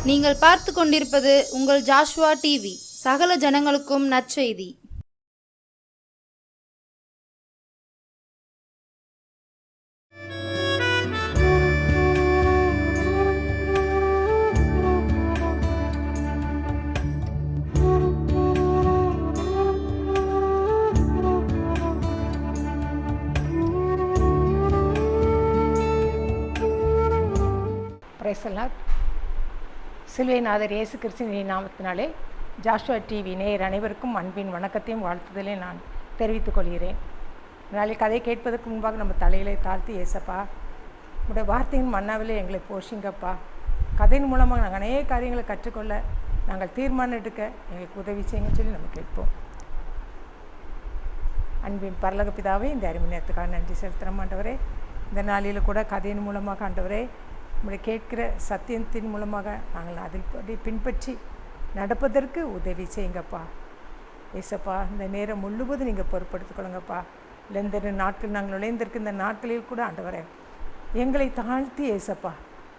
நீங்கள் பார்த்து கொண்டிருப்பது உங்கள் ஜாஷ்வா டிவி. சகல ஜனங்களுக்கும் நற்செய்தி. பிரைசலாத். சிலுவைநாதர் இயேசு கிறிஸ்துவின் நாமத்தினாலே ஜாஷ்வா டிவி நேயர் அனைவருக்கும் அன்பின் வணக்கத்தையும் வாழ்த்துதலே நான் தெரிவித்துக் கொள்கிறேன். நாளை கதை கேட்பதற்கு முன்பாக நம்ம தலையிலே தாழ்த்தி, ஏசப்பா உங்களுடைய வார்த்தையின் மன்னாவிலே எங்களை போஷிங்கப்பா. கதையின் மூலமாக நாங்கள் அநேக காரியங்களை கற்றுக்கொள்ள நாங்கள் தீர்மானம் எடுக்க எங்களுக்கு உதவி செய்யுங்கன்னு சொல்லி நம்ம கேட்போம். அன்பின் பரலோக பிதாவே, இந்த அருமை நேரத்துக்காக நன்றி செலுத்துகிறோம் ஆண்டவரே. இந்த நாளில் கூட கதையின் மூலமாக ஆண்டவரே நம்முடைய கேட்கிற சத்தியத்தின் மூலமாக நாங்கள் அதில் பின்பற்றி நடப்பதற்கு உதவி செய்யுங்கப்பா. ஏசப்பா, இந்த நேரம் முழுவதும் நீங்கள் பொறுப்படுத்திக்கொள்ளுங்கப்பா. இல்லை இந்த நாட்கள் நாங்கள் நுழைந்திருக்கு இந்த நாட்களில் கூட ஆண்டவரே எங்களை தாழ்த்தி ஏசப்பா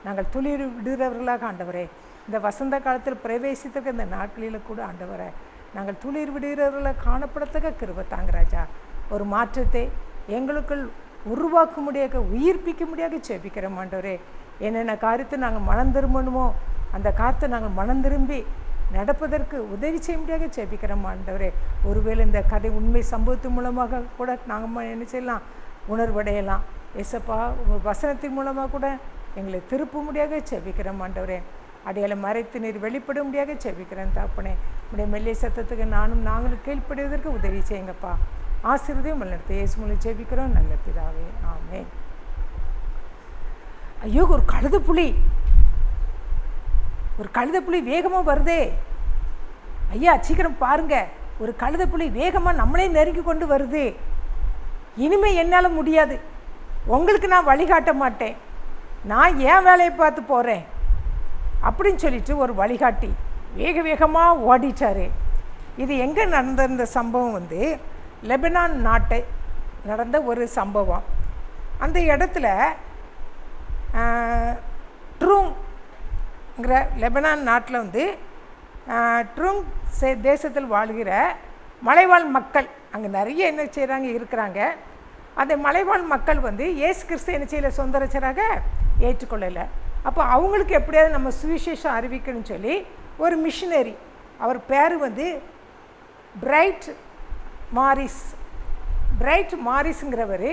நாங்கள் துளிர் விடுகிறவர்களாக ஆண்டவரே, இந்த வசந்த காலத்தில் பிரவேசித்தக்க இந்த நாட்களில் கூட ஆண்டவரே நாங்கள் துளிர் விடுகிறவர்களாக காணப்படத்தக்க கிருபை தாங்க ராஜா. ஒரு மாற்றத்தை எங்களுக்குள் உருவாக்க முடியாத, உயிர்ப்பிக்க முடியாத செபிக்கிறோம் ஆண்டவரே. என்னென்ன காரியத்தை நாங்கள் மனம் திரும்பணுமோ அந்த காரியத்தை நாங்கள் மனம் திரும்பி நடப்பதற்கு உதவி செய்ய முடியாத செபிக்கிறோம் ஆண்டவரே. ஒருவேளை இந்த கதை உண்மை சம்பவத்தின் மூலமாக கூட நாங்கள் என்ன செய்யலாம், உணர்வடையலாம். ஏசப்பா, உங்கள் வசனத்தின் மூலமாக கூட எங்களை திருப்ப முடியாத செபிக்கிறோம் ஆண்டவரே. அடையாள மறைத்து நீர் வெளிப்பட முடியாத செபிக்கிறேன் தாப்பனே. உடைய மெல்லிய சத்தத்துக்கு நாங்களும் கீழ்ப்படுவதற்கு உதவி செய்யுங்கப்பா. ஆசீர்வாதம் வழிநடத்த இயேசு மூலம் ஜெபிக்கிறோம் நல்ல பிதாவே, ஆமென். ஐயோ, ஒரு கழுதைப்புலி வேகமாக வருதே ஐயா, சீக்கிரம் பாருங்க. ஒரு கழுதைப்புலி வேகமாக நம்மளே நெருங்கி கொண்டு வருது. இனிமேல் என்னால் முடியாது, உங்களுக்கு நான் வழிகாட்ட மாட்டேன், நான் ஏன் வேலையை பார்த்து போகிறேன் அப்படின்னு சொல்லிட்டு ஒரு வழிகாட்டி வேகமாக ஓடிட்டார். இது எங்கே நடந்த இந்த சம்பவம் லெபனான் நாட்டை நடந்த ஒரு சம்பவம். அந்த இடத்துல ட்ரூங்கிற லெபனான் நாட்டில் ட்ரூங் தேசத்தில் வாழ்கிற மலைவாழ் மக்கள் அங்கே நிறைய என்ன செய்கிறாங்க இருக்கிறாங்க. அந்த மலைவாழ் மக்கள் இயேசு கிறிஸ்து என்ன செய்யலை, சொந்த ரட்சராக ஏற்றுக்கொள்ளலை. அப்போ அவங்களுக்கு எப்படியாவது நம்ம சுவிசேஷம் அறிவிக்கணும்னு சொல்லி ஒரு மிஷினரி, அவர் பேர் பிரைட் மாரிஸ்ங்கிறவர்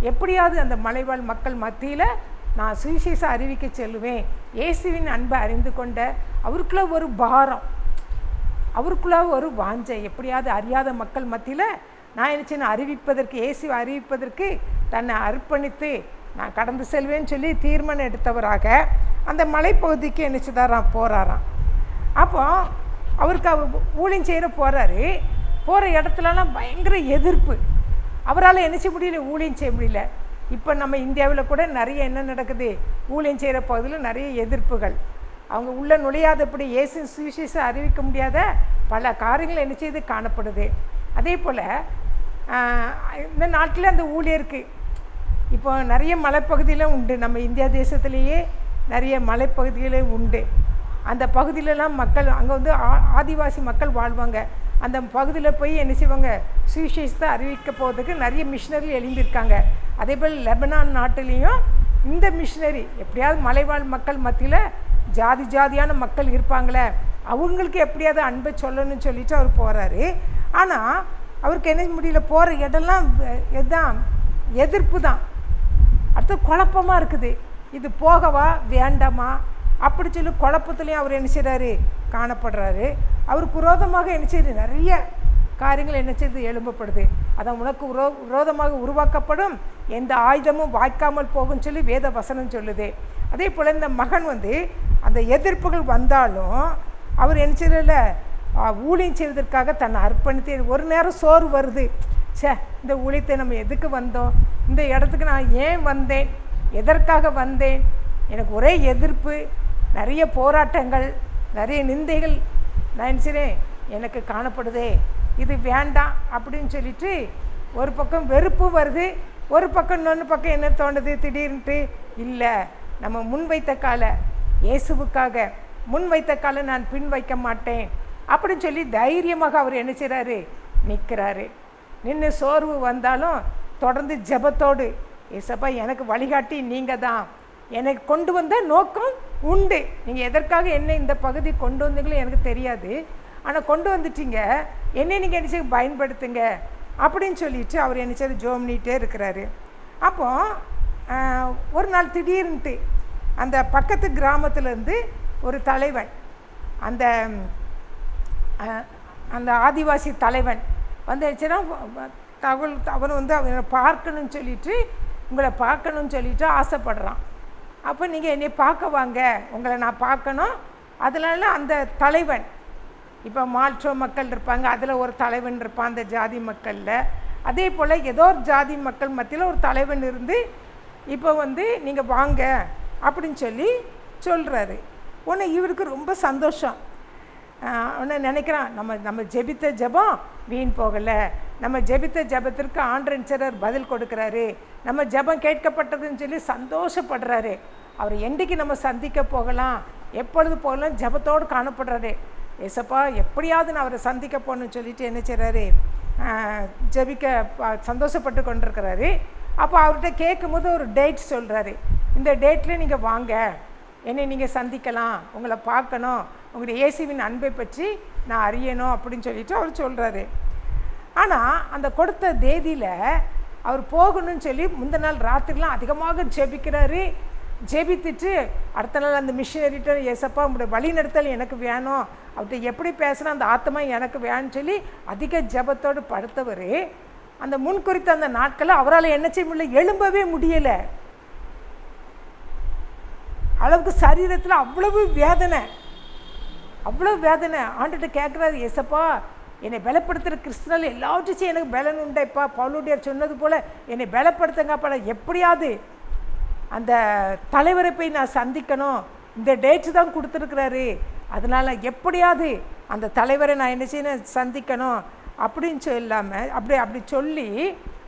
எப்படியாவது அந்த மலைவாழ் மக்கள் மத்தியில் நான் சுவிசேஷம் அறிவிக்க செல்லுவேன், இயேசுவின் அன்பை அறிந்து கொண்ட அவருக்குள்ள ஒரு பாரம், அவருக்குள்ள ஒரு வாஞ்சை, எப்படியாவது அறியாத மக்கள் மத்தியில் நான் என்ன செய்யணும், அறிவிப்பதற்கு, இயேசுவை அறிவிப்பதற்கு தன்னை அர்ப்பணித்து நான் கடந்து செல்வேன்னு சொல்லி தீர்மானம் எடுத்தவராக அந்த மலைப்பகுதிக்கு என்ன செய்தாராம், போகிறாராம். அப்போ அவருக்கு அவர் ஊழியம் செய்கிற போகிற இடத்துலலாம் பயங்கர எதிர்ப்பு. அவரால் என்ன செய்ய முடியல, ஊழியம் செய்ய முடியல. இப்போ நம்ம இந்தியாவில் கூட நிறைய என்ன நடக்குது, ஊழியம் செய்கிற பகுதியில் நிறைய எதிர்ப்புகள். அவங்க உள்ளே நுழையாதபடி இயேசு சுவிசேஷம் அறிவிக்க முடியாத பல காரியங்கள் என்ன செய்து காணப்படுது. அதே போல் இந்த நாட்டில் அந்த ஊழியருக்கு இப்போ நிறைய மலைப்பகுதியில் உண்டு. நம்ம இந்தியா தேசத்துலேயே நிறைய மலைப்பகுதிகளே உண்டு. அந்த பகுதியிலலாம் மக்கள் அங்கே ஆதிவாசி மக்கள் வாழ்வாங்க. அந்த பகுதியில் போய் என்ன செய்வாங்க, சுவிசேஷத்தை அறிவிக்க போகிறதுக்கு நிறைய மிஷினரி எழும்பியிருக்காங்க. அதே போல் லெபனான் நாட்டிலையும் இந்த மிஷினரி எப்படியாவது மலைவாழ் மக்கள் மத்தியில் ஜாதியான மக்கள் இருப்பாங்களே, அவங்களுக்கு எப்படியாவது அன்பை சொல்லணும்னு சொல்லிட்டு அவர் போகிறாரு. ஆனால் அவருக்கு என்ன முடியல, போகிற இடம்லாம் எதான் எதிர்ப்பு தான். அடுத்து குழப்பமாக இருக்குது, இது போகவா வேண்டாமா அப்படி சொல்லி குழப்பத்துலேயும் அவர் என்ன செய்கிறாரு, காணப்படுறாரு. அவருக்கு விரோதமாக என்ன செய்யுது, நிறைய காரியங்கள் என்ன செய்து எழும்பப்படுது. அதான் உனக்கு விரோதமாக உருவாக்கப்படும் எந்த ஆயுதமும் வாய்க்காமல் போகும்னு சொல்லி வேத வசனம் சொல்லுது. அதே போல் இந்த மகன் அந்த எதிர்ப்புகள் வந்தாலும் அவர் என்ன செய்யல, ஊழியம் செய்வதற்காக தன்னை அர்ப்பணித்து, ஒரு நேரம் சோறு வருது, இந்த ஊழியத்தை நம்ம எதுக்கு வந்தோம், இந்த இடத்துக்கு நான் ஏன் வந்தேன், எதற்காக வந்தேன், எனக்கு ஒரே எதிர்ப்பு, நிறைய போராட்டங்கள், நிறைய நிந்தைகள் நான் என்ன செய்கிறேன் எனக்கு காணப்படுதே, இது வேண்டாம் அப்படின்னு சொல்லிட்டு ஒரு பக்கம் வெறுப்பு வருது, ஒரு பக்கம் இன்னொன்று பக்கம் என்ன தோணுது, திடீர்னுட்டு இல்லை நம்ம முன்வைத்த கால இயேசுவுக்காக முன் வைத்த காலை நான் பின் வைக்க மாட்டேன் அப்படின்னு சொல்லி தைரியமாக அவர் என்ன செய்கிறாரு, நிற்கிறாரு. நின்று சோர்வு வந்தாலும் தொடர்ந்து ஜெபத்தோடு, ஏசப்பா எனக்கு வழிகாட்டி நீங்கள் தான், எனக்கு கொண்டு வந்த நோக்கம் உண்டு, நீங்கள் எதற்காக என்ன இந்த பகுதி கொண்டு வந்தீங்களோ எனக்கு தெரியாது, ஆனால் கொண்டு வந்துட்டீங்க, என்னை நீங்கள் என்ன செய்ய பயன்படுத்துங்க அப்படின்னு சொல்லிட்டு அவர் என்ன செய்ய ஜோம் பண்ணிகிட்டே இருக்கிறாரு. அப்போது ஒரு நாள் திடீர்னுட்டு அந்த பக்கத்து கிராமத்துலேருந்து ஒரு தலைவன், அந்த அந்த ஆதிவாசி தலைவன் வந்துச்சுன்னா அவன் வந்து அவனை பார்க்கணும்னு சொல்லிட்டு, உங்களை பார்க்கணும்னு சொல்லிட்டு ஆசைப்படுறான். அப்போ நீங்கள் என்னை பார்க்க வாங்க, உங்களை நான் பார்க்கணும். அதனால அந்த தலைவன், இப்போ மால்ட்ரோ மக்கள் இருப்பாங்க, அதில் ஒரு தலைவன் இருப்பான் அந்த ஜாதி மக்களில். அதே போல் ஏதோ ஒரு ஜாதி மக்கள் மத்தியில் ஒரு தலைவன் இருந்து இப்போ வந்து நீங்கள் வாங்க அப்படின்னு சொல்லி சொல்கிறாரு. உடனே இவருக்கு ரொம்ப சந்தோஷம். உடனே நினைக்கிறான், நம்ம ஜெபித்த ஜெபம் வீண் போகலை, நம்ம ஜெபித்த ஜெபத்திற்கு ஆண்டவர் பதில் கொடுக்குறாரு, நம்ம ஜெபம் கேட்கப்பட்டதுன்னு சொல்லி சந்தோஷப்படுறாரு. அவர் என்றைக்கு நம்ம சந்திக்க போகலாம், எப்பொழுது போகலாம் ஜெபத்தோடு காணப்படுறாரு. ஏசப்பா எப்படியாவது நான் அவரை சந்திக்க போகணும்னு சொல்லிட்டு என்ன செய்கிறாரு, ஜெபிக்க சந்தோஷப்பட்டு கொண்டிருக்கிறாரு. அப்போ அவர்கிட்ட கேட்கும்போது ஒரு டேட் சொல்கிறாரு, இந்த டேட்டில் நீங்கள் வாங்க, என்னை நீங்கள் சந்திக்கலாம், உங்களை பார்க்கணும், உங்களுடைய இயேசுவின் அன்பை பற்றி நான் அறியணும் அப்படின்னு சொல்லிட்டு அவர் சொல்கிறாரு. ஆனால் அந்த கொடுத்த தேதியில் அவர் போகணும்னு சொல்லி முந்தின நாள் ராத்திரிலாம் அதிகமாக ஜெபிக்கிறாரு. ஜெபித்துட்டு அடுத்த நாள் அந்த மிஷினரிட்ட, ஏசப்பா உங்களுடைய வழிநடத்தல் எனக்கு வேணும், அவர்கிட்ட எப்படி பேசுனா அந்த ஆத்மா எனக்கு வேணும்னு சொல்லி அதிக ஜெபத்தோடு படுத்தவர். அந்த முன்குறித்த அந்த நாட்களில் அவரால் என்ன செய்ய முடியல, எழும்பவே முடியலை. அளவுக்கு சரீரத்தில் அவ்வளவு வேதனை, அவ்வளோ வேதனை. ஆண்டுகிட்ட கேட்குறாரு, ஏசப்பா என்னை பலப்படுத்துகிற கிறிஸ்தனால் எல்லாவற்றையும் எனக்கு பலன் உண்டைப்பா, பவுலுடையார் சொன்னது போல் என்னை பலப்படுத்துங்கப்பா, எப்படியாவது அந்த தலைவரை போய் நான் சந்திக்கணும், இந்த டேட்டு தான் கொடுத்துருக்குறாரு, அதனால் எப்படியாவது அந்த தலைவரை நான் என்ன செய்யணும், சந்திக்கணும் அப்படின்னு சொல்லாமல் அப்படி சொல்லி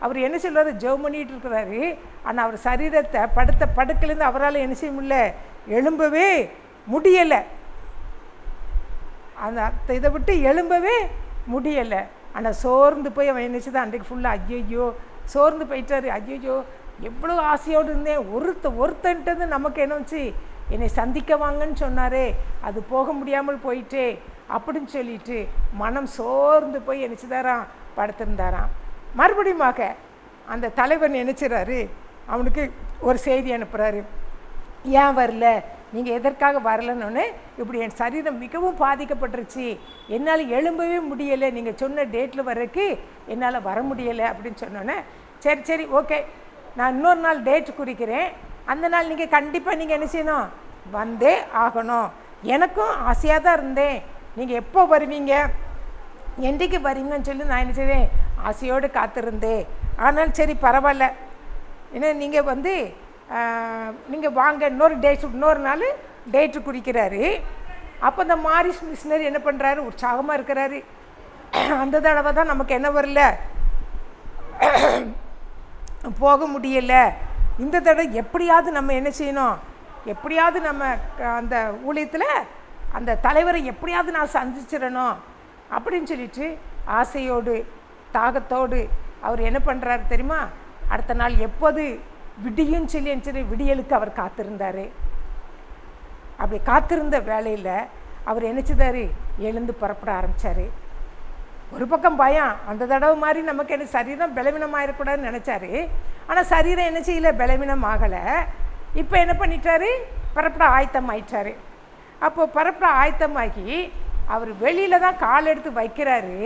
அவர் என்ன சொல்கிறாரு, ஜெபம் பண்ணிகிட்டு இருக்கிறாரு. ஆனால் அவர் சரீரத்தை படுத்த படுக்கையிலேருந்து அவரால் என்ன செய்ய முடியல, எழும்பவே முடியலை. அந்த இதை விட்டு எழும்பவே முடியலை. ஆனால் சோர்ந்து போய் அவன் என்ன செய்தான் அன்றைக்கு ஃபுல்லாக, ஐயோ சோர்ந்து போயிட்டாரு. ஐயோ எவ்வளோ ஆசையோடு இருந்தேன், ஒருத்தன்ட்டு நமக்கு என்ன வச்சு என்னை சந்திக்க வாங்கன்னு சொன்னாரே, அது போக முடியாமல் போயிட்டே அப்படின்னு சொல்லிட்டு மனம் சோர்ந்து போய் நினச்சிதாராம் படுத்திருந்தாராம். மறுபடியுமாக அந்த தலைவன் நினச்சிறாரு, அவனுக்கு ஒரு செய்தி அனுப்புகிறாரு, ஏன் வரல, நீங்கள் எதற்காக வரலன்னு, இப்படி என் சரீரம் மிகவும் பாதிக்கப்பட்டுருச்சு, என்னால் எழும்பவே முடியலை, நீங்கள் சொன்ன டேட்டில் வர்றதுக்கு என்னால் வர முடியலை அப்படின்னு சொன்னோன்னே, சரி ஓகே, நான் இன்னொரு நாள் டேட் குறிக்கிறேன், அந்த நாள் நீங்கள் கண்டிப்பாக நீங்கள் என்ன செய்யணும், வந்தே ஆகணும். எனக்கும் ஆசையாக தான் இருந்தேன், நீங்கள் எப்போ வருவீங்க, என்றைக்கு வரீங்கன்னு சொல்லி நான் என்ன செய்தேன், ஆசையோடு காத்திருந்தேன். ஆனால் சரி பரவாயில்ல, ஏன்னா நீங்கள் வந்து நீங்கள் வாங்க, இன்னொரு நாள் டேட்டு குறிக்கிறாரு. அப்போ இந்த மாரிஸ் மிஷினரி என்ன பண்ணுறாரு, உற்சாகமாக இருக்கிறாரு. அந்த தடவை தான் நமக்கு என்ன வரல, போக முடியலை, இந்த தடவை எப்படியாவது நம்ம என்ன செய்யணும், எப்படியாவது நம்ம அந்த ஊழியத்தில் அந்த தலைவரை எப்படியாவது நான் சந்திச்சிடணும் அப்படின்னு சொல்லிட்டு ஆசையோடு தாகத்தோடு அவர் என்ன பண்ணுறாரு தெரியுமா, அடுத்த நாள் எப்போது விடியும் சொல்லி விடியலுக்கு அவர் காத்திருந்தார். அப்படி காத்திருந்த வேலையில் அவர் என்ன செய்தார், எழுந்து புறப்பட ஆரம்பித்தார். ஒரு பக்கம் பயம், அந்த தடவை மாதிரி நமக்கு என்ன சரீரம் பலவீனமாகிடக்கூடாதுன்னு நினச்சாரு. ஆனால் சரீரம் என்ன செய்யலை, பலவீனம் ஆகலை. இப்போ என்ன பண்ணிட்டாரு, புறப்பட ஆயத்தம் ஆயிட்டார். அப்போது புறப்பட ஆயத்தமாகி அவர் வெளியில் தான் கால் எடுத்து வைக்கிறாரு.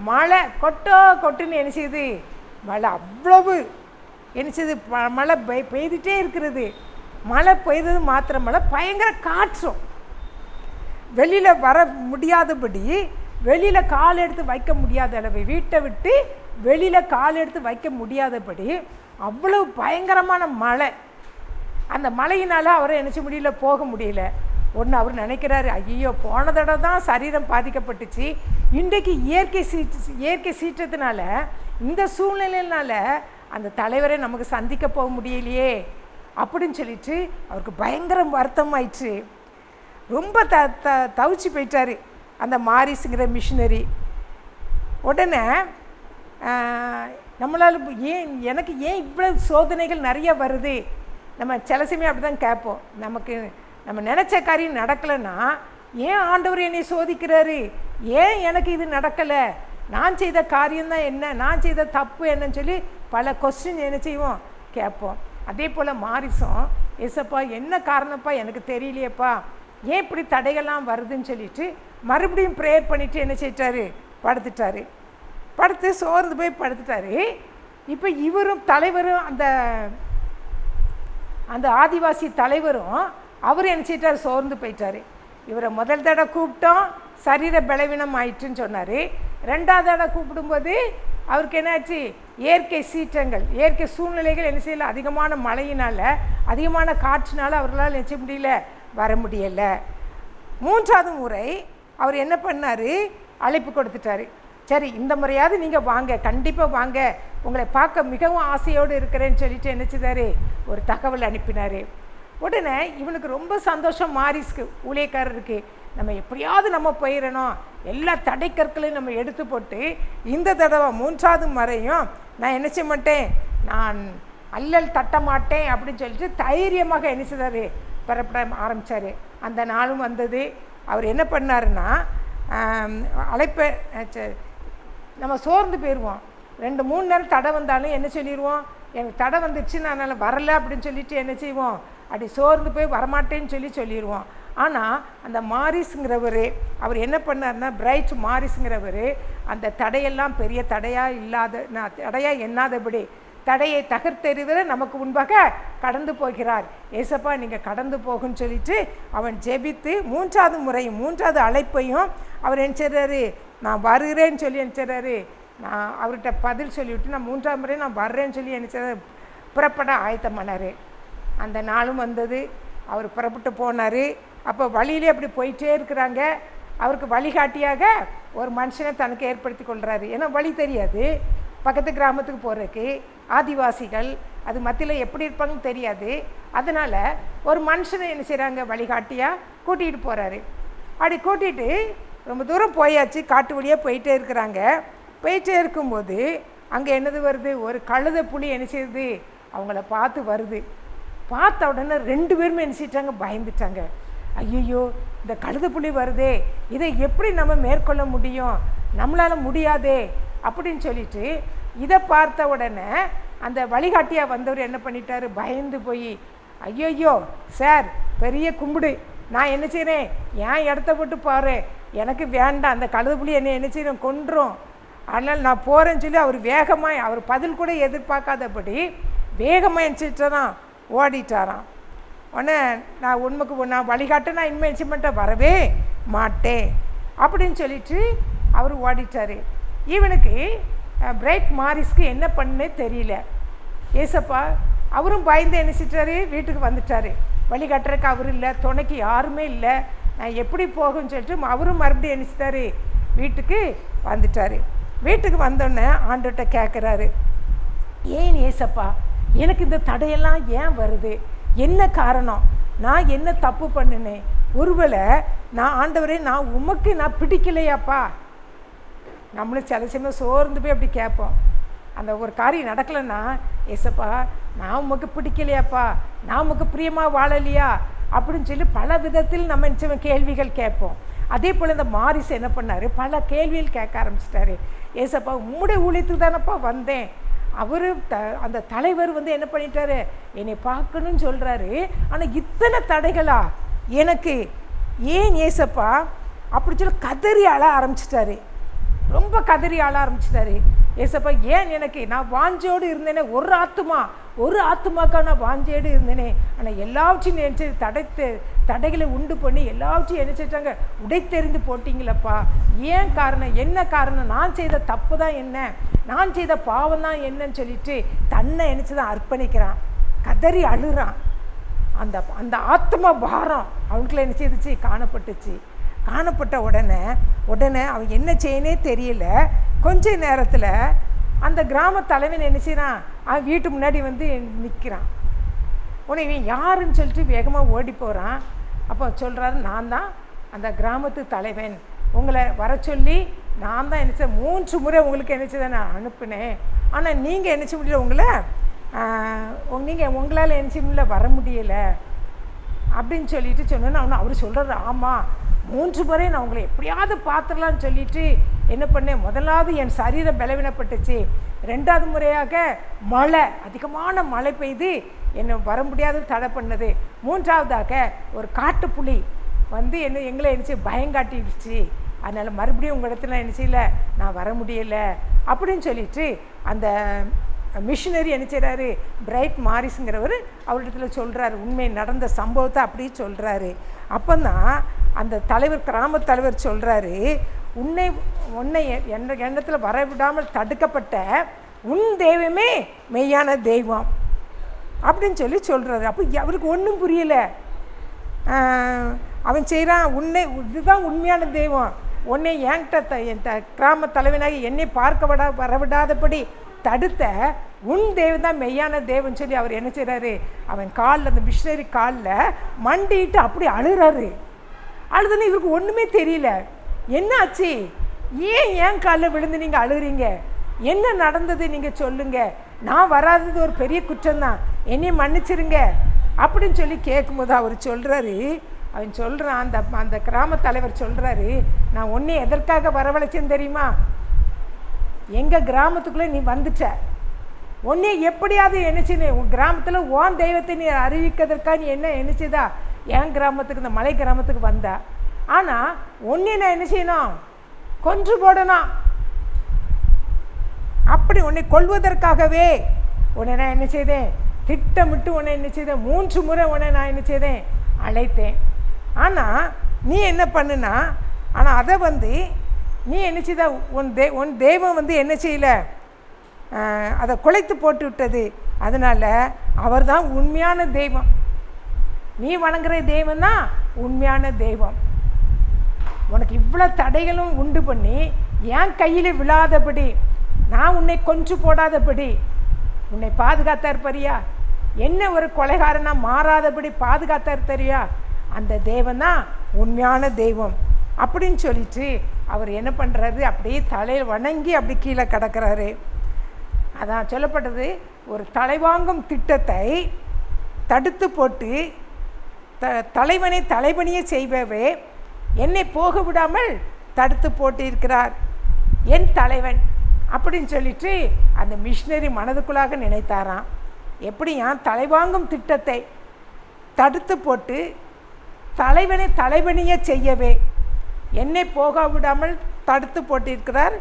மழை கொட்டுன்னு என்ன செய்யுது, மழை அவ்வளவு என்ன செய்யுது, மழை பெய்துட்டே இருக்கிறது. மழை பெய்தது மாத்திரமல்ல, பயங்கர காற்றும், வெளியில் வர முடியாதபடி, வெளியில் கால் எடுத்து வைக்க முடியாத அளவு, வீட்டை விட்டு வெளியில் கால் எடுத்து வைக்க முடியாதபடி அவ்வளவு பயங்கரமான மழை. அந்த மழையினால் அவரை நினச்ச முடியல, போக முடியல. ஒன்று அவர் நினைக்கிறாரு, ஐயோ போன தடவை தான் சரீரம் பாதிக்கப்பட்டுச்சு, இன்றைக்கு இயற்கை சீற்றத்தினால இந்த சூழ்நிலையினால அந்த தலைவரை நமக்கு சந்திக்க போக முடியலையே அப்படின்னு சொல்லிட்டு அவருக்கு பயங்கர வருத்தம் ஆயிடுச்சு. ரொம்ப தவிச்சு போயிட்டார் அந்த மாரிஸுங்கிற மிஷினரி. உடனே நம்மளால் எனக்கு ஏன் இவ்வளோ சோதனைகள் நிறைய வருது, நம்ம சில சமயம் அப்படி தான் கேட்போம். நம்ம நினச்ச காரியம் நடக்கலைன்னா ஏன் ஆண்டவர் என்னை சோதிக்கிறாரு, ஏன் எனக்கு இது நடக்கலை, நான் செய்த காரியம்தான் என்ன, நான் செய்த தப்பு என்னன்னு சொல்லி பல கொஸ்டின் என்ன செய்வோம், கேட்போம். அதே போல் மாரிஸும், ஏசப்பா என்ன காரணப்பா எனக்கு தெரியலையேப்பா, ஏன் இப்படி தடைகள்லாம் வருதுன்னு சொல்லிட்டு மறுபடியும் ப்ரேயர் பண்ணிவிட்டு என்ன செய்யிட்டாரு, படுத்துட்டாரு. படுத்து சோர்ந்து போய் படுத்துட்டாரு. இப்போ இவரும் தலைவரும் அந்த ஆதிவாசி தலைவரும் அவர் என்ன செய்யிட்டார், சோர்ந்து போயிட்டார். இவரை முதல் தடவை கூப்பிட்டோம், சரீர பலவீனம் ஆயிடுச்சுன்னு சொன்னார். ரெண்டாவது தடவை கூப்பிடும்போது அவருக்கு என்னாச்சு, இயற்கை சீற்றங்கள், இயற்கை சூழ்நிலைகள் என்ன செய்யலை, அதிகமான மழையினால் அதிகமான காற்றினால் அவர்களால் நினைச்ச முடியல, வர முடியலை. மூன்றாவது முறை அவர் என்ன பண்ணார், அழைப்பு கொடுத்துட்டாரு. சரி இந்த முறையாவது நீங்கள் வாங்க, கண்டிப்பாக வாங்க, உங்களை பார்க்க மிகவும் ஆசையோடு இருக்கிறேன்னு சொல்லிட்டு என்ன செய்தார், ஒரு தகவல் அனுப்பினார். உடனே இவனுக்கு ரொம்ப சந்தோஷம், மாரிஸ்க்கு ஊழியக்காரருக்கு, நம்ம எப்படியாவது நம்ம போயிடணும், எல்லா தடைக்கற்களையும் நம்ம எடுத்து போட்டு இந்த தடவை மூன்றாவது முறையும் நான் என்ன செய்ய மாட்டேன், நான் அல்லல் தட்ட மாட்டேன் அப்படின்னு சொல்லிட்டு தைரியமாக என்ன செய்தார், புறப்பட ஆரம்பித்தார். அந்த நாளும் வந்தது. அவர் என்ன பண்ணாருன்னா, அழைப்பை நம்ம சோர்ந்து போயிடுவோம், 2-3 நேரம் தடை வந்தாலும் என்ன சொல்லிடுவோம், எனக்கு தடை வந்துடுச்சு நான் அதனால் வரலை அப்படின்னு சொல்லிட்டு என்ன செய்வோம், அப்படி சோர்ந்து போய் வரமாட்டேன்னு சொல்லிடுவோம். ஆனால் அந்த மாரிஸுங்கிறவர் அவர் என்ன பண்ணார்னா, பிரைட் மாரிஸுங்கிறவர் அந்த தடையெல்லாம் பெரிய தடையாக எண்ணாதபடி தடையை தகர்த்தெறிவதை நமக்கு முன்பாக கடந்து போகிறார். ஏசப்பா நீங்கள் கடந்து போகுன்னு சொல்லிட்டு அவன் ஜெபித்து மூன்றாவது அழைப்பையும் அவர் என்ன செய்கிறாரு, நான் வருகிறேன்னு சொல்லி என்ன செய்கிறாரு, நான் அவர்கிட்ட பதில் சொல்லிவிட்டு நான் 3ஆவது முறை நான் வர்றேன்னு சொல்லி என்ன செய்ய புறப்பட ஆயத்தம் பண்ணார். அந்த நாளும் வந்தது. அவர் புறப்பட்டு போனார். அப்போ வழியிலே அப்படி போயிட்டே இருக்கிறாங்க. அவருக்கு வழிகாட்டியாக ஒரு மனுஷனை தனக்கு ஏற்படுத்தி கொள்கிறாரு. ஏன்னா வழி தெரியாது, பக்கத்து கிராமத்துக்கு போகிறதுக்கு ஆதிவாசிகள் அது மத்தியில் எப்படி இருப்பாங்கன்னு தெரியாது. அதனால் ஒரு மனுஷனை என்ன செய்கிறாங்க, வழிகாட்டியாக கூட்டிகிட்டு போகிறாரு. அப்படி கூட்டிகிட்டு ரொம்ப தூரம் போயாச்சு, காட்டு வழியாக போயிட்டே இருக்கிறாங்க. போயிட்டே இருக்கும்போது அங்கே என்னது வருது, ஒரு கழுதை புலி என்ன செய்யுது, அவங்கள பார்த்து வருது. பார்த்த உடனே 2 பேருமே என்ன செய்யிட்டாங்க, பயந்துட்டாங்க. ஐயோ இந்த கழுதை புலி வருதே, இதை எப்படி நம்ம மேற்கொள்ள முடியும், நம்மளால் முடியாதே அப்படின்னு சொல்லிட்டு இதை பார்த்த உடனே அந்த வழிகாட்டியாக வந்தவர் என்ன பண்ணிட்டாரு, பயந்து போய், ஐயோ சார் பெரிய கும்பிடு, நான் என்ன செய்கிறேன், ஏன் இடத்த போட்டு பாரு, எனக்கு வேண்டாம், அந்த கழுதை புலி என்ன செய்கிறேன், கொன்றும், அதனால் நான் போகிறேன்னு சொல்லி அவர் வேகமாக, அவர் பதில் கூட எதிர்பார்க்காதபடி வேகமாக நினச்சிட்டாராம், ஓடிட்டாராம். உடனே நான் வழிகாட்ட நான் இனிமேல் நினச்ச மாட்டேன், வரவே மாட்டேன் அப்படின்னு சொல்லிட்டு அவர் ஓடிட்டார். இவனுக்கு பிரைட் மாரிஸ்க்கு என்ன பண்ணே தெரியல. ஏசப்பா அவரும் பயந்து நினச்சிட்டாரு, வீட்டுக்கு வந்துட்டார். வழிகாட்டுறதுக்கு அவர் இல்லை, துணைக்கு யாருமே இல்லை, நான் எப்படி போகும்னு சொல்லிட்டு அவரும் மறுபடியும் நினச்சிட்டாரு, வீட்டுக்கு வந்துட்டார். வீட்டுக்கு வந்தோடனே ஆண்டவர்கிட்ட கேட்குறாரு, ஏன் ஏசப்பா எனக்கு இந்த தடையெல்லாம் ஏன் வருது, என்ன காரணம், நான் என்ன தப்பு பண்ணினேன், ஒருவேளை நான் ஆண்டவரே நான் உமக்கு நான் பிடிக்கலையாப்பா. நம்மளும் சில சமயம் சோர்ந்து போய் அப்படி கேட்போம். அந்த ஒரு காரியம் நடக்கலைன்னா, ஏசப்பா நான் உமக்கு பிடிக்கலையாப்பா, நான் உமக்கு பிரியமாக வாழலையா அப்படின்னு சொல்லி பல விதத்தில் நம்ம நிச்சயம் கேள்விகள் கேட்போம். அதே போல் இந்த மாரிஸ் என்ன பண்ணார், பல கேள்விகள் கேட்க ஆரம்பிச்சிட்டாரு. ஏசப்பா உம்முடைய ஊழியத்துக்கு தானப்பா வந்தேன், அவர் அந்த தலைவர் என்ன பண்ணிட்டாரு, என்னை பார்க்கணும்னு சொல்கிறாரு, ஆனால் இத்தனை தடைகளா எனக்கு, ஏன் ஏசப்பா அப்படி சொல்லி கதறி அழ ஆரம்பிச்சிட்டாரு. ரொம்ப கதறி ஆள ஆரம்பிச்சிட்டாரு. ஏசப்பா ஏன் எனக்கு, நான் வாஞ்சோடு இருந்தேனே, ஒரு ஆத்துமாக்கா நான் வாஞ்சோடு இருந்தேனே, ஆனால் எல்லாவற்றையும் நினைச்சு தடைகளை உண்டு பண்ணி எல்லாவற்றையும் நினைச்சிட்டாங்க, உடைத்தெறிந்து போட்டிங்களப்பா, ஏன் காரணம், என்ன காரணம், நான் செய்த தப்பு தான் என்ன, நான் செய்த பாவம் தான் என்னன்னு சொல்லிட்டு தன்னை நினைச்சு தான் அர்ப்பணிக்கிறான், கதறி அழுறான். அந்த ஆத்மா பாரம் அவனுக்குள்ள என்ன செய்துச்சு, காணப்பட்ட உடனே அவன் என்ன செய்யனே தெரியல. கொஞ்ச நேரத்தில் அந்த கிராம தலைவன் என்ன செய்யறான், அவன் வீட்டு முன்னாடி நிற்கிறான். உடனே இவன் யாருன்னு சொல்லிட்டு வேகமாக ஓடி போகிறான். அப்போ சொல்கிறாரு, நான் தான் அந்த கிராமத்து தலைவன், உங்களை வர சொல்லி நான் தான் என்ன 3 முறை உங்களுக்கு என்னச்சதை நான் அனுப்பினேன். ஆனால் நீங்கள் என்னச்ச முடியல, உங்களால் என்னச்ச முடியல, வர முடியலை அப்படின்னு சொல்லிட்டு சொன்னோன்னு அவர் சொல்கிறாரு, ஆமாம் 3 முறை நான் உங்களை எப்படியாவது பார்த்துடலான்னு சொல்லிட்டு என்ன பண்ணேன், முதலாவது என் சரீரம் பலவீனப்பட்டுச்சு, 2வது முறையாக மழை, அதிகமான மழை பெய்து என்னை வர முடியாத தடை பண்ணது, 3வதாக ஒரு காட்டுப்புலி வந்து எங்களை என்னச்சு பயங்காட்டிடுச்சு, அதனால் மறுபடியும் உங்கள் இடத்துல என்ன செய்யலை, நான் வர முடியலை அப்படின்னு சொல்லிட்டு அந்த மிஷினரி என்ன செய்கிறாரு, பிரைட் மாரிஸுங்கிறவர் அவரிடத்துல சொல்கிறாரு, உண்மை நடந்த சம்பவத்தை அப்படி சொல்கிறாரு. அப்போ தான் அந்த தலைவர், கிராம தலைவர் சொல்கிறாரு, உன்னை எண்ணத்தில் வர விடாமல் தடுக்கப்பட்ட உன் தெய்வமே மெய்யான தெய்வம் அப்படின்னு சொல்கிறாரு. அப்போ அவருக்கு ஒன்றும் புரியலை. அவன் செய்கிறான், இதுதான் உண்மையான தெய்வம், உன்னை என்கிட்ட என் கிராம தலைவனாகி என்னை பார்க்க வரவிடாதபடி தடுத்த உன் தெய்வம் தான் மெய்யான தெய்வம்னு சொல்லி அவர் என்ன செய்கிறாரு, அவன் காலில், அந்த மிஷினரி காலில் மண்டிட்டு அப்படி அழுகிறாரு. அழுதுன்னு இவருக்கு ஒன்றுமே தெரியல, என்ன ஆச்சு, ஏன் காலில் விழுந்து நீங்கள் அழுகிறீங்க, என்ன நடந்தது நீங்கள் சொல்லுங்கள், நான் வராதது ஒரு பெரிய குற்றம்தான், என்னை மன்னிச்சிருங்க அப்படின்னு சொல்லி கேட்கும்போது அவர் சொல்கிறாரு, அவன் சொல்கிறான், அந்த கிராம தலைவர் சொல்கிறாரு, நான் உன்னை எதற்காக வரவழைச்சேன்னு தெரியுமா, எங்கள் கிராமத்துக்குள்ளே நீ வந்துட்ட, உன்னை எப்படியாவது என்னச்சுன்னு உன் கிராமத்தில் உன் தெய்வத்தை நீ அறிவிக்கிறதுக்காக நீ என்ன என்னச்சுதா என் கிராமத்துக்கு, இந்த மலை கிராமத்துக்கு வந்தா, ஆனால் உன்னை நான் என்ன செய்யணும், கொன்று போடணும், அப்படி உன்னை கொல்வதற்காகவே உன்னை நான் என்ன செய்தேன், திட்டமிட்டு உன்னை என்ன செய்தேன், 3 முறை உன்னை நான் என்ன செய்தேன், அழைத்தேன். ஆனால் நீ என்ன பண்ணுனா, ஆனால் அதை வந்து நீ என்ன செய்த, உன் தெய்வம் வந்து என்ன செய்யலை, அதை குலைத்து போட்டு விட்டது, அதனால் அவர் தான் உண்மையான தெய்வம், நீ வணங்குற தெய்வம் தான் உண்மையான தெய்வம். உனக்கு இவ்வளோ தடைகளும் உண்டு பண்ணி என் கையில் விழாதபடி, நான் உன்னை கொன்று போடாதபடி உன்னை பாதுகாத்தார் தெரியா, என்ன ஒரு கொலைகாரனா மாறாதபடி பாதுகாத்தார் தெரியா, அந்த தெய்வம் தான் உண்மையான தெய்வம் அப்படின்னு சொல்லிட்டு அவர் என்ன பண்ணுறாரு, அப்படியே தலையில் வணங்கி அப்படி கீழே கிடக்கிறாரு. அதான் சொல்லப்பட்டது, ஒரு தலைவாங்கும் திட்டத்தை தடுத்து போட்டு தலைவனை தலைவனியே செய்பவே என்னை போக விடாமல் தடுத்து போட்டிருக்கிறார் என் தலைவன் அப்படின்னு சொல்லிட்டு அந்த மிஷினரி மனதுக்குள்ளாக நினைத்தாராம். எப்படியா தலைவாங்கும் திட்டத்தை தடுத்து போட்டு தலைவனை தலைவனியே செய்யவே என்னை போக விடாமல் தடுத்து போட்டிருக்கிறார்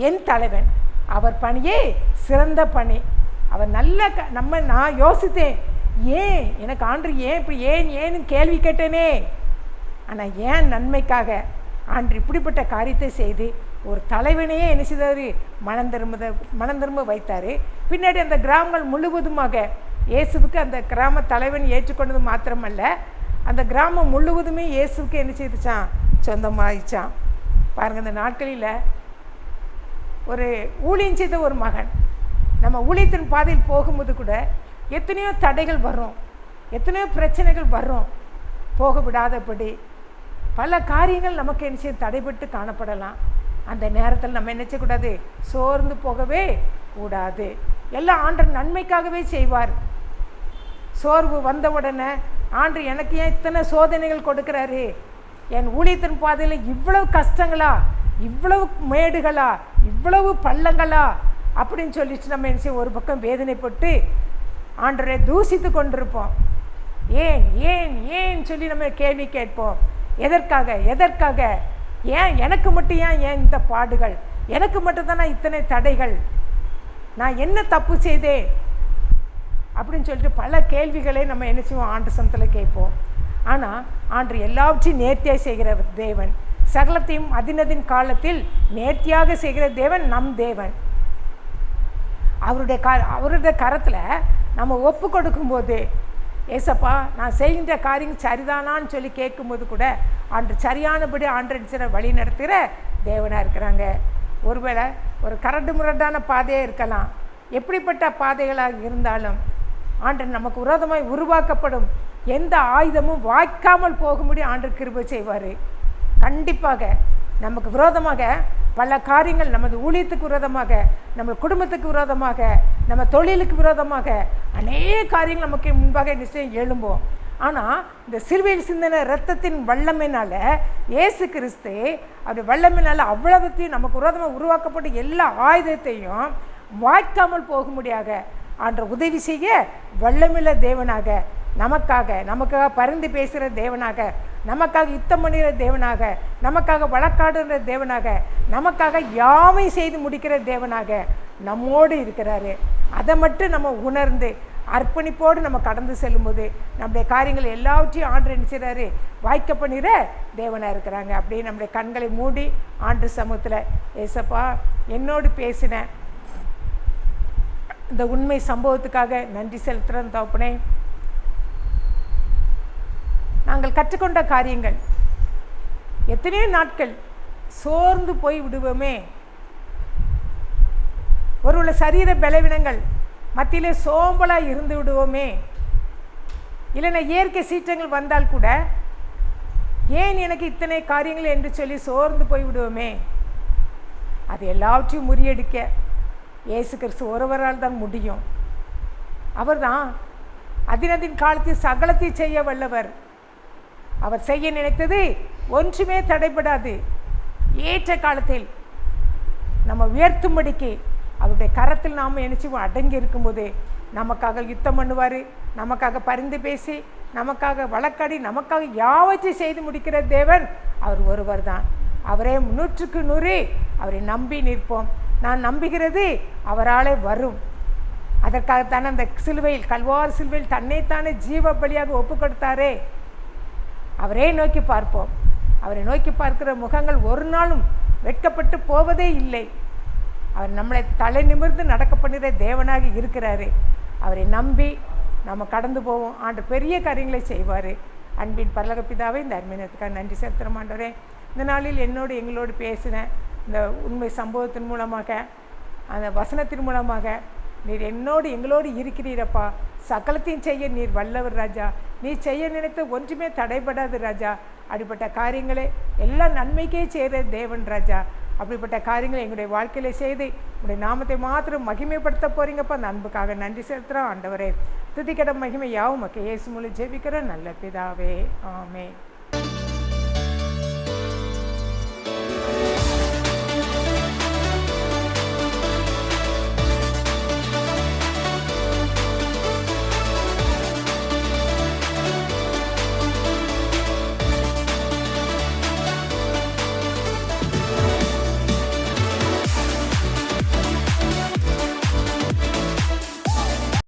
என் தலைவன், அவர் பணியே சிறந்த பணி, அவர் நல்ல நான் யோசித்தேன், ஏன் எனக்கு ஆண்டு ஏன் இப்படி ஏன்னு கேள்வி கேட்டேனே, ஆனால் ஏன் நன்மைக்காக ஆண்டு இப்படிப்பட்ட காரியத்தை செய்து ஒரு தலைவனையே என்ன செய்தார், மனம் திரும்ப வைத்தார். பின்னாடி அந்த கிராமங்கள் முழுவதுமாக இயேசுவுக்கு அந்த கிராம தலைவன் ஏற்றுக்கொண்டது மாத்திரமல்ல, அந்த கிராமம் முழுவதுமே இயேசுவுக்கு என்ன செய்துச்சான், சொந்தமாகிச்சான். பாருங்கள், இந்த நாட்களில் ஒரு ஊழியம் செய்த ஒரு மகன் நம்ம ஊழியத்தின் பாதையில் போகும்போது கூட எத்தனையோ தடைகள் வரும், எத்தனையோ பிரச்சனைகள் வரும், போக விடாதபடி பல காரியங்கள் நமக்கு என்ன செய்ய தடைபட்டு காணப்படலாம். அந்த நேரத்தில் நம்ம என்ன செய்யக்கூடாது, சோர்ந்து போகவே கூடாது. எல்லாம் ஆண்டவர் நன்மைக்காகவே செய்வார். சோர்வு வந்த உடனே ஆண்டு எனக்கு ஏன் இத்தனை சோதனைகள் கொடுக்குறாரு, என் ஊழியத்தின் பாதையில் இவ்வளவு கஷ்டங்களா, இவ்வளவு மேடுகளா, இவ்வளவு பள்ளங்களா அப்படின்னு சொல்லிட்டு நம்ம என்ன செய்ய ஒரு பக்கம் வேதனைப்பட்டு ஆண்டவரை தூசித்து கொண்டிருப்போம். ஏன் ஏன் ஏன் சொல்லி நம்ம கேள்வி கேட்போம். எதற்காக ஏன் எனக்கு மட்டும் ஏன் இந்த பாடுகள், எனக்கு மட்டும்தானா இத்தனை தடைகள், நான் என்ன தப்பு செய்தேன் அப்படின்னு சொல்லிட்டு பல கேள்விகளை நம்ம என்ன செய்வோம், ஆண்டு சமத்தில் கேட்போம். ஆனால் ஆண்டு எல்லாவற்றையும் நேர்த்தியாக செய்கிற தேவன், சகலத்தையும் அதினதின் காலத்தில் நேர்த்தியாக செய்கிற தேவன் நம் தேவன். அவருடைய கரத்தில் நம்ம ஒப்பு கொடுக்கும்போது, ஏசப்பா நான் செய்கின்ற காரியம் சரிதானான்னு சொல்லி கேட்கும்போது கூட ஆண்டு சரியானபடி ஆண்டு வழி நடத்துகிற தேவனாக இருக்கிறாங்க. ஒருவேளை ஒரு கரடு முரடான பாதையாக இருக்கலாம், எப்படிப்பட்ட பாதைகளாக இருந்தாலும் ஆண்டு நமக்கு விரோதமாய் உருவாக்கப்படும் எந்த ஆயுதமும் வாய்க்காமல் போகும்படி ஆண்டவர் கிருபை செய்வார். கண்டிப்பாக நமக்கு விரோதமாக பல காரியங்கள், நமது ஊழியத்துக்கு விரோதமாக, நம்ம குடும்பத்துக்கு விரோதமாக, நம்ம தொழிலுக்கு விரோதமாக அநேக காரியங்கள் நமக்கு முன்பாக நிச்சயம் எழும்போம். ஆனால் இந்த சிலுவையில் சிந்தின இரத்தத்தின் வல்லமையினால், இயேசு கிறிஸ்து அப்படி வல்லமையினால் அவ்வளவுத்தையும் நமக்கு விரோதமாக உருவாக்கப்பட்ட எல்லா ஆயுதத்தையும் வாய்க்காமல் போகும்படியாக ஆண்டவர் உதவி செய்ய வல்லமையுள்ள தேவனாக, நமக்காக பரிந்து பேசுகிற தேவனாக, நமக்காக யுத்தம் பண்ணுகிற தேவனாக, நமக்காக வழக்காடுகிற தேவனாக, நமக்காக யாவை செய்து முடிக்கிற தேவனாக நம்மோடு இருக்கிறாரு. அதை மட்டும் நம்ம உணர்ந்து அர்ப்பணிப்போடு நம்ம கடந்து செல்லும்போது நம்முடைய காரியங்கள் எல்லாவற்றையும் ஆண்டு நினைச்சாரு வாய்க்க பண்ணுகிற தேவனாக இருக்கிறாங்க. அப்படியே நம்முடைய கண்களை மூடி ஆண்டு சமூகத்தில், ஏசப்பா என்னோடு பேசின இந்த உண்மை சம்பவத்துக்காக நன்றி செலுத்துகிறேன் தகப்பனே. நாங்கள் கற்றுக்கொண்ட காரியங்கள் எத்தனையோ நாட்கள் சோர்ந்து போய் விடுவோமே, ஒருவேளை சரீர பலவீனங்கள் மத்தியிலே சோம்பலாக இருந்து விடுவோமே, இல்லைன்னா இயற்கை சீற்றங்கள் வந்தால் கூட ஏன் எனக்கு இத்தனை காரியங்கள் என்று சொல்லி சோர்ந்து போய் விடுவோமே. அது எல்லாவற்றையும் முறியடிக்க இயேசு கிறிஸ்து ஒருவரால் தான் முடியும். அவர் தான் அதினதின் காலத்தில் சகலத்தை செய்ய வல்லவர். அவர் செய்ய நினைத்தது ஒன்றுமே தடைபடாது. ஏற்ற காலத்தில் நம்ம உயர்த்தும்படிக்கு அவருடைய கரத்தில் நாம் நினைச்சு அடங்கி இருக்கும்போது நமக்காக யுத்தம் பண்ணுவார், நமக்காக பரிந்து பேசி, நமக்காக வழக்காடி, நமக்காக யாவற்றையும் செய்து முடிக்கிற தேவன் அவர் ஒருவர் தான். அவரே 100க்கு 100 அவரை நம்பி நிற்போம். நான் நம்புகிறது அவராலே வரும். அதற்காகத்தானே அந்த சிலுவையில், கல்வாரி சிலுவையில் தன்னைத்தானே ஜீவ பலியாக ஒப்பு கொடுத்தாரே. அவரே நோக்கி பார்ப்போம். அவரை நோக்கி பார்க்கிற முகங்கள் ஒரு நாளும் வெட்கப்பட்டு போவதே இல்லை. அவர் நம்மளை தலை நிமிர்ந்து நடக்க பண்ணுகிற தேவனாக இருக்கிறாரு. அவரை நம்பி நம்ம கடந்து போவோம். ஆண்டு பெரிய காரியங்களை செய்வார். அன்பின் பரலோக பிதாவே, இந்த அருமையினத்துக்காக நன்றி செலுத்துகிறோம் ஆண்டவரே. இந்த நாளில் எங்களோடு பேசின இந்த உண்மை சம்பவத்தின் மூலமாக, அந்த வசனத்தின் மூலமாக நீர் எங்களோடு இருக்கிறீரப்பா. சகலத்தையும் செய்ய நீர் வல்லவர் ராஜா. நீ செய்ய நினைத்த ஒன்றுமே தடைபடாது ராஜா. அப்படிப்பட்ட காரியங்களை எல்லாம் நன்மைக்கே செய்கிற தேவன் ராஜா. அப்படிப்பட்ட காரியங்களை எங்களுடைய வாழ்க்கையில செய்து உங்களுடைய நாமத்தை மாத்திரம் மகிமைப்படுத்த போறீங்கப்பா. அந்த அன்புக்காக நன்றி செலுத்துகிறோம் ஆண்டவரே. துதிக்கட மகிமை யாவும் மக்கள் இயேசு மூலம் ஜெபிக்கிறோம் நல்ல பிதாவே, ஆமென்.